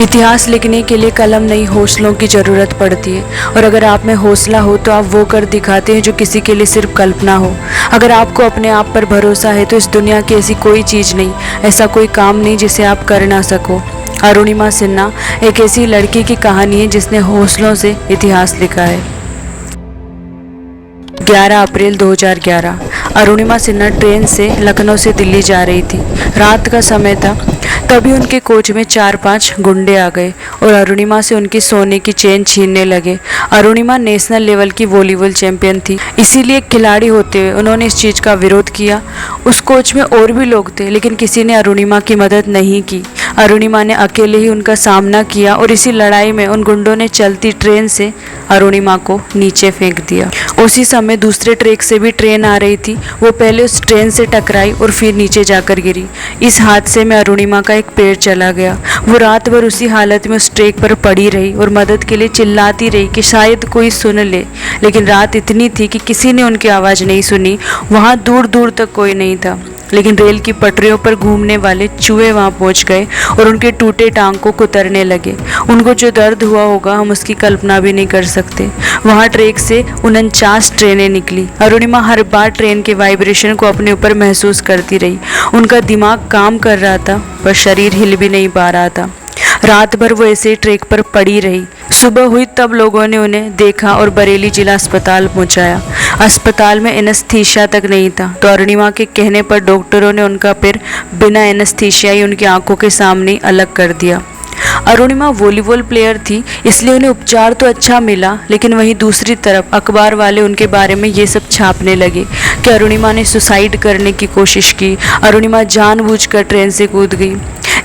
इतिहास लिखने के लिए कलम नहीं हौसलों की ज़रूरत पड़ती है। और अगर आप में हौसला हो तो आप वो कर दिखाते हैं जो किसी के लिए सिर्फ कल्पना हो। अगर आपको अपने आप पर भरोसा है तो इस दुनिया की ऐसी कोई चीज़ नहीं, ऐसा कोई काम नहीं जिसे आप कर ना सको। अरुणिमा सिन्हा एक ऐसी लड़की की कहानी है जिसने हौसलों से इतिहास लिखा है। 11 अप्रैल 2011 अरुणिमा सिन्हा ट्रेन से लखनऊ से दिल्ली जा रही थी। रात का समय था। तभी उनके कोच में 4-5 गुंडे आ गए और अरुणिमा से उनकी सोने की चेन छीनने लगे। अरुणिमा नेशनल लेवल की वॉलीबॉल चैंपियन थी, इसीलिए एक खिलाड़ी होते हुए उन्होंने इस चीज़ का विरोध किया। उस कोच में और भी लोग थे, लेकिन किसी ने अरुणिमा की मदद नहीं की। अरुणिमा ने अकेले ही उनका सामना किया और इसी लड़ाई में उन गुंडों ने चलती ट्रेन से अरुणिमा को नीचे फेंक दिया। उसी समय दूसरे ट्रैक से भी ट्रेन आ रही थी। वो पहले उस ट्रेन से टकराई और फिर नीचे जाकर गिरी। इस हादसे में अरुणिमा का एक पैर चला गया। वो रात भर उसी हालत में उस ट्रैक पर पड़ी रही और मदद के लिए चिल्लाती रही कि शायद कोई सुन ले, लेकिन रात इतनी थी कि किसी ने उनकी आवाज़ नहीं सुनी। वहाँ दूर दूर तक कोई नहीं था, लेकिन रेल की पटरियों पर घूमने वाले चूहे वहाँ पहुँच गए और उनके टूटे टांग को कुतरने लगे। उनको जो दर्द हुआ होगा हम उसकी कल्पना भी नहीं कर सकते। वहाँ ट्रैक से 49 ट्रेनें निकली। अरुणिमा हर बार ट्रेन के वाइब्रेशन को अपने ऊपर महसूस करती रही। उनका दिमाग काम कर रहा था पर शरीर हिल भी नहीं पा रहा था। रात भर वो ऐसे ही ट्रैक पर पड़ी रही। सुबह हुई तब लोगों ने उन्हें देखा और बरेली जिला अस्पताल पहुंचाया। अस्पताल में एनेस्थीसिया तक नहीं था, तो अरुणिमा के कहने पर डॉक्टरों ने उनका पैर बिना एनेस्थीसिया ही उनकी आंखों के सामने अलग कर दिया। अरुणिमा वॉलीबॉल प्लेयर थी, इसलिए उन्हें उपचार तो अच्छा मिला, लेकिन वहीं दूसरी तरफ अखबार वाले उनके बारे में ये सब छापने लगे कि अरुणिमा ने सुसाइड करने की कोशिश की, अरुणिमा जानबूझकर ट्रेन से कूद गई।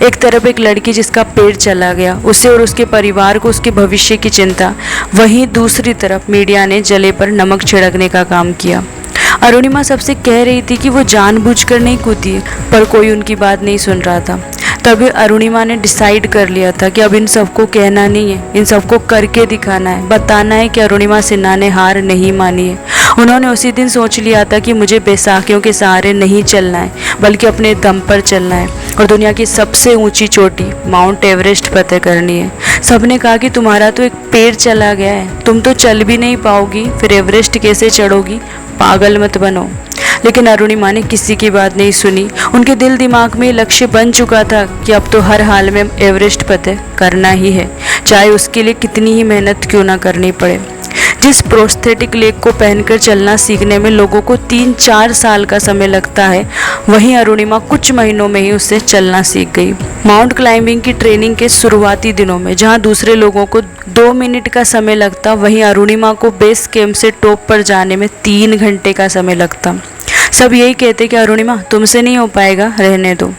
एक तरफ एक लड़की जिसका पैर चला गया, उसे और उसके परिवार को उसके भविष्य की चिंता, वहीं दूसरी तरफ मीडिया ने जले पर नमक छिड़कने का काम किया। अरुणिमा सबसे कह रही थी कि वो जानबूझकर नहीं कूदी, पर कोई उनकी बात नहीं सुन रहा था। तभी अरुणिमा ने डिसाइड कर लिया था कि अब इन सबको कहना नहीं है, इन सबको करके दिखाना है, बताना है कि अरुणिमा सिन्हा ने हार नहीं मानी है। उन्होंने उसी दिन सोच लिया था कि मुझे बैसाखियों के सहारे नहीं चलना है, बल्कि अपने दम पर चलना है और दुनिया की सबसे ऊंची चोटी माउंट एवरेस्ट फतेह करनी है। सबने कहा कि तुम्हारा तो एक पैर चला गया है, तुम तो चल भी नहीं पाओगी, फिर एवरेस्ट कैसे चढ़ोगी, पागल मत बनो। लेकिन अरुणिमा ने किसी की बात नहीं सुनी। उनके दिल दिमाग में लक्ष्य बन चुका था कि अब तो हर हाल में एवरेस्ट फतेह करना ही है, चाहे उसके लिए कितनी ही मेहनत क्यों ना करनी पड़े। जिस प्रोस्थेटिक लेग को पहनकर चलना सीखने में लोगों को 3-4 साल का समय लगता है, वहीं अरुणिमा कुछ महीनों में ही उससे चलना सीख गई। माउंट क्लाइंबिंग की ट्रेनिंग के शुरुआती दिनों में जहां दूसरे लोगों को 2 मिनट का समय लगता, वहीं अरुणिमा को बेस कैंप से टॉप पर जाने में 3 घंटे का समय लगता। सब यही कहते कि अरुणिमा तुमसे नहीं हो पाएगा, रहने दो।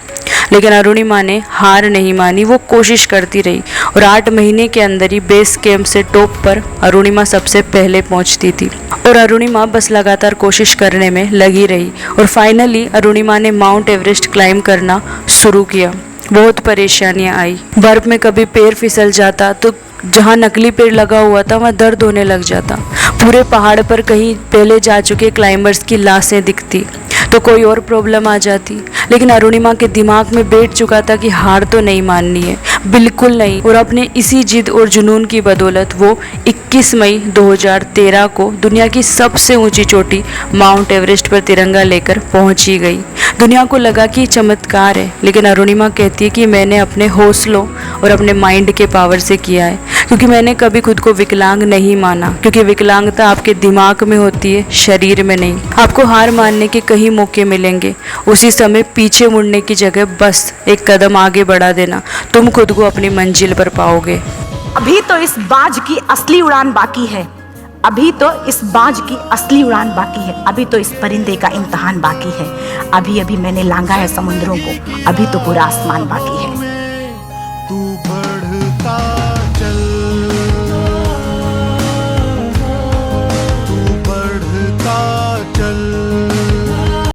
लेकिन अरुणिमा ने हार नहीं मानी, वो कोशिश करती रही और 8 महीने के अंदर ही बेस कैंप से टॉप पर अरुणिमा सबसे पहले पहुंचती थी। और अरुणिमा बस लगातार कोशिश करने में लगी रही और फाइनली अरुणिमा ने माउंट एवरेस्ट क्लाइंब करना शुरू किया। बहुत परेशानियां आई। बर्फ में कभी पैर फिसल जाता तो जहाँ नकली पेड़ लगा हुआ था वहाँ दर्द होने लग जाता। पूरे पहाड़ पर कहीं पहले जा चुके क्लाइंबर्स की लाशें दिखती तो कोई और प्रॉब्लम आ जाती। लेकिन अरुणिमा के दिमाग में बैठ चुका था कि हार तो नहीं माननी है, बिल्कुल नहीं। और अपने इसी जिद और जुनून की बदौलत वो 21 मई 2013 को दुनिया की सबसे ऊंची चोटी माउंट एवरेस्ट पर तिरंगा लेकर पहुंच ही गई। दुनिया को लगा कि चमत्कार है, लेकिन अरुणिमा कहती है कि मैंने अपने हौसलों और अपने माइंड के पावर से किया है, क्योंकि मैंने कभी खुद को विकलांग नहीं माना, क्योंकि विकलांगता आपके दिमाग में होती है, शरीर में नहीं। आपको हार मानने के कई मौके मिलेंगे, उसी समय पीछे मुड़ने की जगह बस एक कदम आगे बढ़ा देना, तुम खुद को अपनी मंजिल पर पाओगे। अभी तो इस बाज की असली उड़ान बाकी है, अभी तो इस बाज की असली उड़ान बाकी है, अभी तो इस परिंदे का इम्तिहान बाकी है। अभी अभी मैंने लांघा है समुद्रों को, अभी तो पूरा आसमान बाकी है।